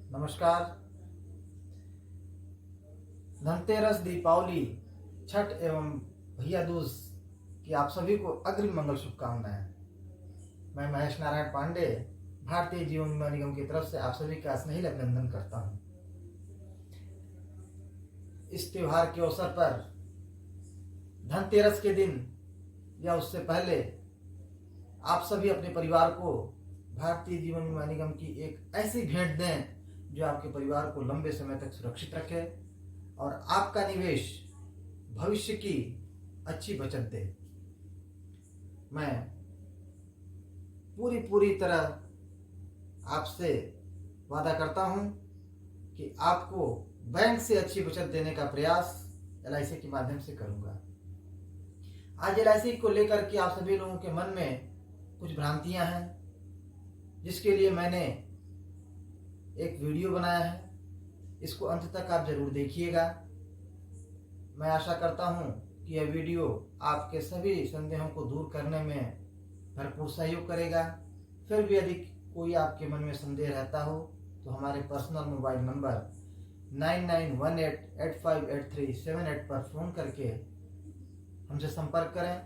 नमस्कार। धनतेरस, दीपावली, छठ एवं भैया दूज की आप सभी को अग्रिम मंगल शुभकामनाएं। मैं महेश नारायण पांडे भारतीय जीवन बीमा निगम की तरफ से आप सभी का स्नेही अभिनंदन करता हूं। इस त्योहार के अवसर पर धनतेरस के दिन या उससे पहले आप सभी अपने परिवार को भारतीय जीवन बीमा निगम की एक ऐसी भेंट दें जो आपके परिवार को लंबे समय तक सुरक्षित रखे और आपका निवेश भविष्य की अच्छी बचत दे। मैं पूरी तरह आपसे वादा करता हूं कि आपको बैंक से अच्छी बचत देने का प्रयास LIC के माध्यम से करूंगा। आज LIC को लेकर के आप सभी लोगों के मन में कुछ भ्रांतियां हैं, जिसके लिए मैंने एक वीडियो बनाया है। इसको अंत तक आप जरूर देखिएगा। मैं आशा करता हूं कि यह वीडियो आपके सभी संदेहों को दूर करने में भरपूर सहयोग करेगा। फिर भी यदि कोई आपके मन में संदेह रहता हो तो हमारे पर्सनल मोबाइल नंबर 9918858378 पर फ़ोन करके हमसे संपर्क करें।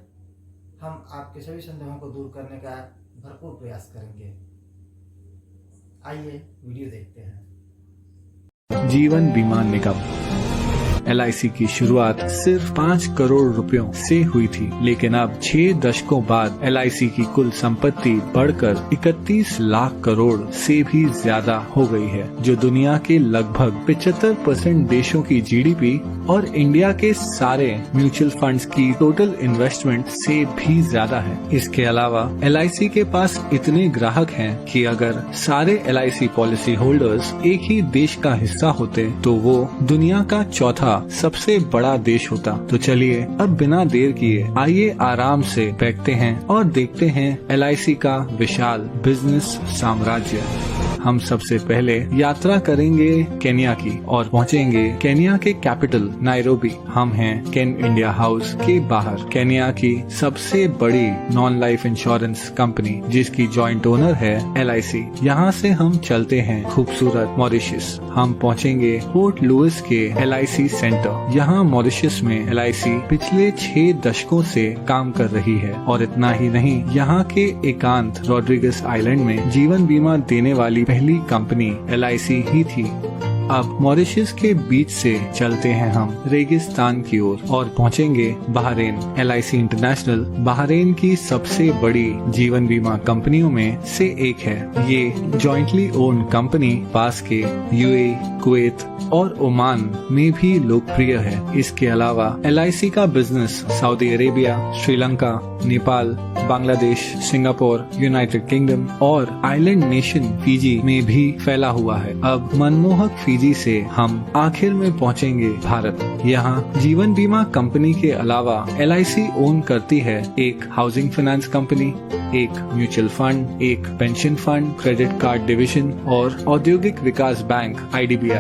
हम आपके सभी संदेहों को दूर करने का भरपूर प्रयास करेंगे। आइए वीडियो देखते हैं। जीवन बीमा निगम LIC की शुरुआत सिर्फ 5 करोड़ रुपयों से हुई थी, लेकिन अब 6 दशकों बाद LIC की कुल संपत्ति बढ़कर 31 लाख करोड़ से भी ज्यादा हो गई है, जो दुनिया के लगभग 75% देशों की GDP और इंडिया के सारे म्यूचुअल फंड्स की टोटल इन्वेस्टमेंट से भी ज्यादा है। इसके अलावा LIC के पास इतने ग्राहक हैं कि अगर सारे LIC पॉलिसी होल्डर्स एक ही देश का हिस्सा होते तो वो दुनिया का चौथा सबसे बड़ा देश होता। तो चलिए अब बिना देर किए आइए आराम से बैठते हैं और देखते हैं LIC का विशाल बिजनेस साम्राज्य। हम सबसे पहले यात्रा करेंगे केन्या की और पहुंचेंगे केन्या के कैपिटल नायरोबी। हम हैं केन इंडिया हाउस के बाहर, केन्या की सबसे बड़ी नॉन लाइफ इंश्योरेंस कंपनी, जिसकी जॉइंट ओनर है LIC। यहाँ से हम चलते हैं खूबसूरत मॉरिशस। हम पहुंचेंगे पोर्ट लुइस के LIC सेंटर। यहाँ मॉरिशस में LIC पिछले 6 दशकों से काम कर रही है। और इतना ही नहीं, यहाँ के एकांत रॉड्रिगस आइलैंड में जीवन बीमा देने वाली पहली कंपनी LIC ही थी। अब मॉरिशस के बीच से चलते हैं हम रेगिस्तान की ओर और पहुंचेंगे बहरीन। LIC इंटरनेशनल बहरीन की सबसे बड़ी जीवन बीमा कंपनियों में से एक है। ये जॉइंटली ओन्ड कंपनी पास के UAE, कुवैत और ओमान में भी लोकप्रिय है। इसके अलावा LIC का business Saudi Arabia, Sri Lanka, Nepal, Bangladesh, Singapore, United kingdom और आइलैंड नेशन फिजी में भी फैला हुआ है। अब मनमोहक फिजी से हम आखिर में पहुंचेंगे भारत। यहाँ जीवन बीमा कंपनी के अलावा LIC ओन करती है एक हाउसिंग फाइनेंस कंपनी, एक म्यूचुअल फंड, एक pension fund, credit card division और औद्योगिक विकास बैंक IDBI।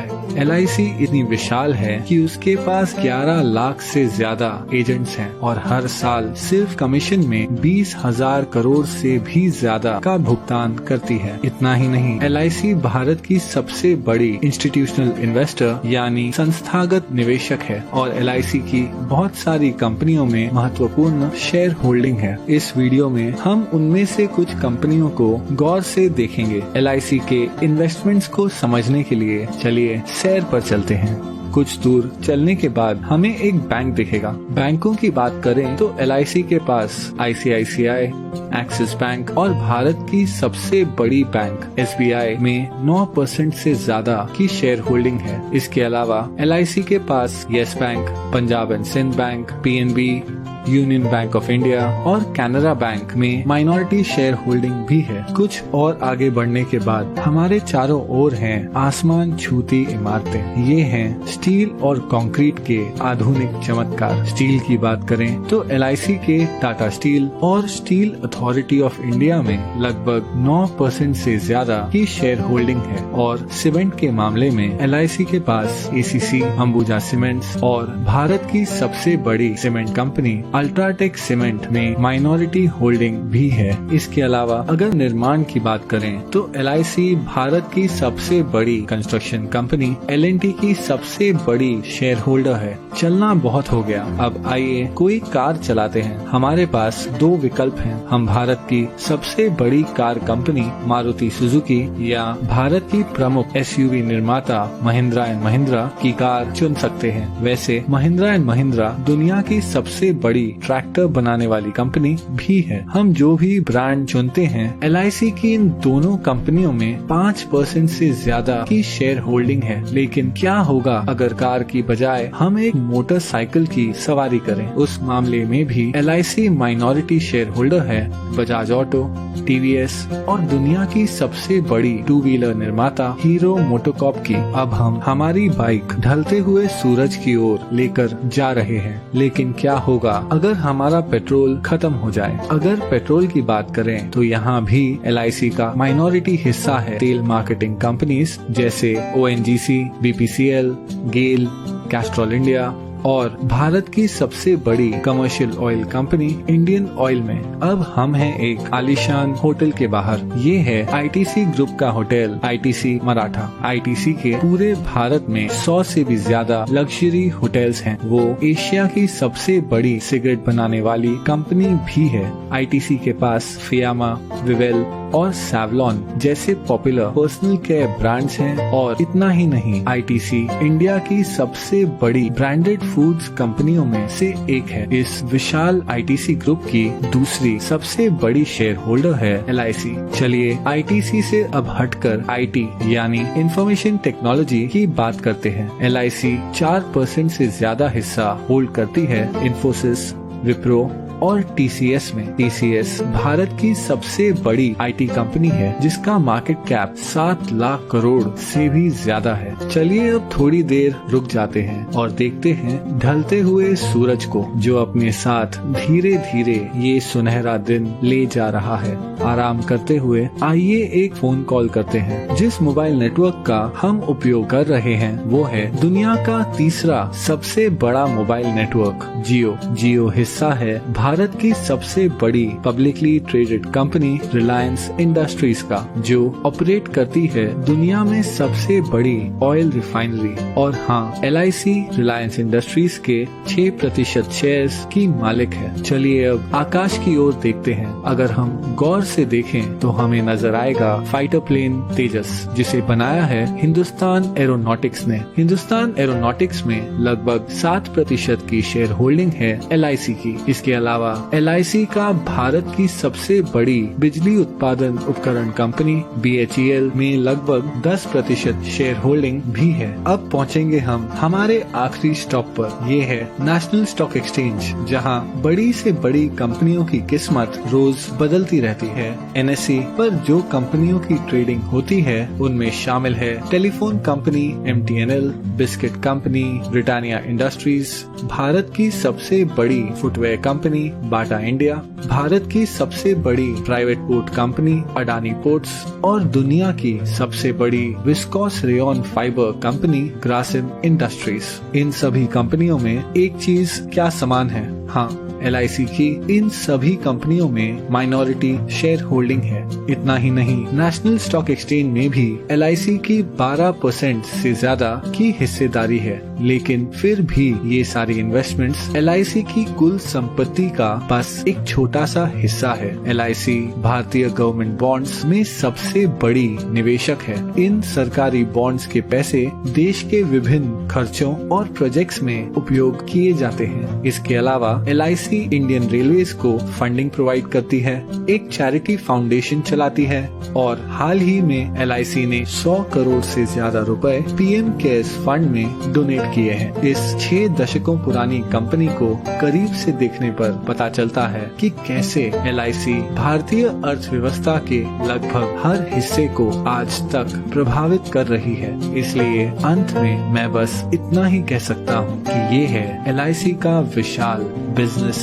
LIC इतनी विशाल है कि उसके पास 11 लाख से ज्यादा एजेंट्स हैं और हर साल सिर्फ कमीशन में 20,000 करोड़ से भी ज्यादा का भुगतान करती है। इतना ही नहीं, LIC भारत की सबसे बड़ी इंस्टीट्यूशनल इन्वेस्टर यानी संस्थागत निवेशक है और LIC की बहुत सारी कंपनियों में महत्वपूर्ण शेयर होल्डिंग है। इस वीडियो में हम उनमें से कुछ कंपनियों को गौर से देखेंगे। LIC के इन्वेस्टमेंट्स को समझने के लिए चलिए सैर पर चलते हैं। कुछ दूर चलने के बाद हमें एक बैंक दिखेगा। बैंकों की बात करें तो LIC के पास ICICI, एक्सिस बैंक और भारत की सबसे बड़ी बैंक SBI में 9% से ज्यादा की शेयर होल्डिंग है। इसके अलावा LIC के पास Yes Bank, Punjab and Sind Bank, PNB, Union Bank of India और कैनरा बैंक में माइनॉरिटी शेयर होल्डिंग भी है। कुछ और आगे बढ़ने के बाद हमारे चारों ओर हैं आसमान छूती इमारतें। ये हैं स्टील और कंक्रीट के आधुनिक चमत्कार। स्टील की बात करें तो LIC के टाटा स्टील और स्टील अथॉरिटी ऑफ इंडिया में लगभग 9% से ज्यादा की शेयर होल्डिंग है और सीमेंट के मामले में LIC के पास ACC, अंबुजा सीमेंट्स और भारत की सबसे बड़ी सीमेंट कंपनी अल्ट्राटेक सीमेंट में माइनॉरिटी होल्डिंग भी है। इसके अलावा अगर निर्माण की बात करें तो LIC भारत की सबसे बड़ी कंस्ट्रक्शन कंपनी L&T की सबसे बड़ी शेयर होल्डर है। चलना बहुत हो गया, अब आइए कोई कार चलाते हैं। हमारे पास दो विकल्प हैं। हम भारत की सबसे बड़ी कार कंपनी मारुति सुजुकी या भारत की प्रमुख SUV निर्माता महिंद्रा एंड महिंद्रा की कार चुन सकते हैं। वैसे महिंद्रा एंड महिंद्रा दुनिया की सबसे बड़ी ट्रैक्टर बनाने वाली कंपनी भी है। हम जो भी ब्रांड चुनते हैं, LIC की इन दोनों कंपनियों में 5% से ज्यादा की शेयर होल्डिंग है। लेकिन क्या होगा अगर कार की बजाय हम एक मोटरसाइकिल की सवारी करें? उस मामले में भी LIC माइनॉरिटी शेयर होल्डर है। बजाज ऑटो, TVS और दुनिया की सबसे बड़ी 2 व्हीलर निर्माता हीरो मोटोकॉर्प की। अब हम हमारी बाइक ढलते हुए सूरज की ओर लेकर जा रहे हैं। लेकिन क्या होगा अगर हमारा पेट्रोल खत्म हो जाए? अगर पेट्रोल की बात करें तो यहाँ भी LIC का माइनॉरिटी हिस्सा है। तेल मार्केटिंग कंपनीज जैसे ONGC, BPCL, गेल, कैस्ट्रॉल इंडिया और भारत की सबसे बड़ी commercial oil company Indian oil में। अब हम हैं एक आलीशान होटल के बाहर। ये है ITC ग्रुप का होटल ITC मराठा। ITC के पूरे भारत में 100 से भी ज्यादा लग्जरी होटल्स हैं। वो एशिया की सबसे बड़ी सिगरेट बनाने वाली कंपनी भी है। ITC के पास फियामा, विवेल और सैवलॉन जैसे पॉपुलर पर्सनल केयर ब्रांड्स हैं। और इतना ही नहीं, ITC इंडिया की सबसे बड़ी ब्रांडेड फूड्स कंपनियों में से एक है। इस विशाल ITC ग्रुप की दूसरी सबसे बड़ी शेयर होल्डर है LIC। चलिए ITC से अब हटकर IT यानी इंफॉर्मेशन टेक्नोलॉजी की बात करते हैं। LIC 4% से ज्यादा हिस्सा होल्ड करती है इन्फोसिस, विप्रो और TCS में। TCS भारत की सबसे बड़ी IT कंपनी है जिसका मार्केट कैप 7 लाख करोड़ से भी ज्यादा है। चलिए अब थोड़ी देर रुक जाते हैं और देखते हैं ढलते हुए सूरज को, जो अपने साथ धीरे धीरे ये सुनहरा दिन ले जा रहा है। आराम करते हुए आइए एक फोन कॉल करते हैं। जिस मोबाइल नेटवर्क का हम उपयोग कर रहे हैं वो है दुनिया का तीसरा सबसे बड़ा मोबाइल नेटवर्क जियो। जियो हिस्सा है भारत की सबसे बड़ी publicly traded company Reliance industries का, जो ऑपरेट करती है दुनिया में सबसे बड़ी ऑयल रिफाइनरी। और हाँ, LIC रिलायंस इंडस्ट्रीज के 6% शेयर्स की मालिक है। चलिए अब आकाश की ओर देखते हैं। अगर हम गौर से देखें तो हमें नजर आएगा फाइटर प्लेन तेजस, जिसे बनाया है हिंदुस्तान एरोनॉटिक्स ने। हिंदुस्तान एरोनॉटिक्स में लगभग 7% की शेयर होल्डिंग है LIC की। इसके अलावा LIC का भारत की सबसे बड़ी बिजली उत्पादन उपकरण कंपनी BHEL में लगभग 10% शेयर होल्डिंग भी है। अब पहुंचेंगे हम हमारे आखिरी स्टॉप पर। ये है नेशनल स्टॉक एक्सचेंज, जहां बड़ी से बड़ी कंपनियों की किस्मत रोज बदलती रहती है। NSE पर जो कंपनियों की ट्रेडिंग होती है उनमें शामिल है telephone company MTNL, biscuit company Britannia industries, Bharat की सबसे बड़ी footwear company Bata India, Bharat की सबसे बड़ी private port company Adani ports और दुनिया की सबसे बड़ी viscose rayon fibre company Grasim industries. इन सभी कंपनियों में एक चीज क्या समान है? हाँ, LIC की इन सभी कंपनियों में माइनॉरिटी शेयर होल्डिंग है। इतना ही नहीं, नेशनल स्टॉक एक्सचेंज में भी LIC की 12% से ज्यादा की हिस्सेदारी है। लेकिन फिर भी ये सारी इन्वेस्टमेंट्स LIC की कुल संपत्ति का बस एक छोटा सा हिस्सा है। LIC भारतीय गवर्नमेंट बॉन्ड्स में सबसे बड़ी निवेशक है। इन सरकारी बॉन्ड्स के पैसे देश के विभिन्न खर्चों और प्रोजेक्ट्स में उपयोग किए जाते हैं। इसके अलावा LIC इंडियन रेलवेज को फंडिंग प्रोवाइड करती है, एक चैरिटी फाउंडेशन चलाती है और हाल ही में LIC ने 100 करोड़ से ज्यादा रुपए PM केयर्स फंड में डोनेट किए हैं। इस 6 दशकों पुरानी कंपनी को करीब से देखने पर पता चलता है कि कैसे LIC भारतीय अर्थव्यवस्था के लगभग हर हिस्से को आज तक प्रभावित कर रही है। इसलिए अंत में मैं बस इतना ही कह सकता हूँ कि ये है LIC का विशाल बिजनेस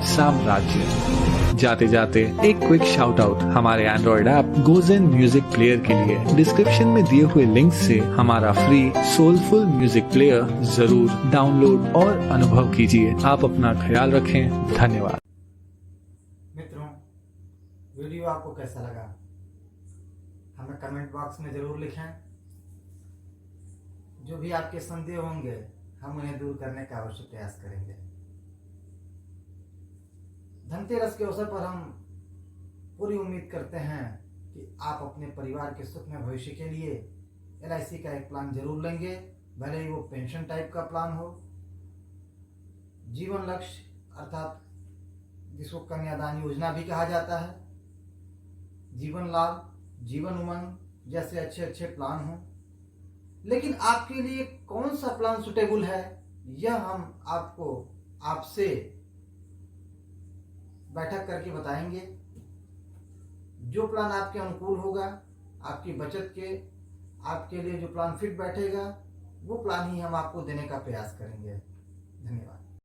साम्राज्य। जाते जाते एक क्विक शाउट आउट हमारे Android app Gojen music player के लिए। डिस्क्रिप्शन में दिए हुए लिंक से हमारा फ्री सोलफुल म्यूजिक प्लेयर जरूर डाउनलोड और अनुभव कीजिए। आप अपना ख्याल रखें। धन्यवाद। मित्रों, वीडियो आपको कैसा लगा हमें कमेंट बॉक्स में जरूर लिखें। जो भी आपके संदेह होंगे हम उन्हें दूर करने का अवश्य प्रयास करेंगे। धनतेरस के अवसर पर हम पूरी उम्मीद करते हैं कि आप अपने परिवार के सुख में भविष्य के लिए LIC का एक प्लान जरूर लेंगे, भले ही वो पेंशन टाइप का प्लान हो। जीवन लक्ष्य अर्थात जिसको कन्यादान योजना भी कहा जाता है, जीवन लाभ, जीवन उमंग जैसे अच्छे अच्छे प्लान हों, लेकिन आपके लिए कौन सा प्लान सुटेबल है यह हम आपको आपसे बैठक करके बताएंगे। जो प्लान आपके अनुकूल होगा, आपकी बचत के आपके लिए जो प्लान फिट बैठेगा वो प्लान ही हम आपको देने का प्रयास करेंगे। धन्यवाद।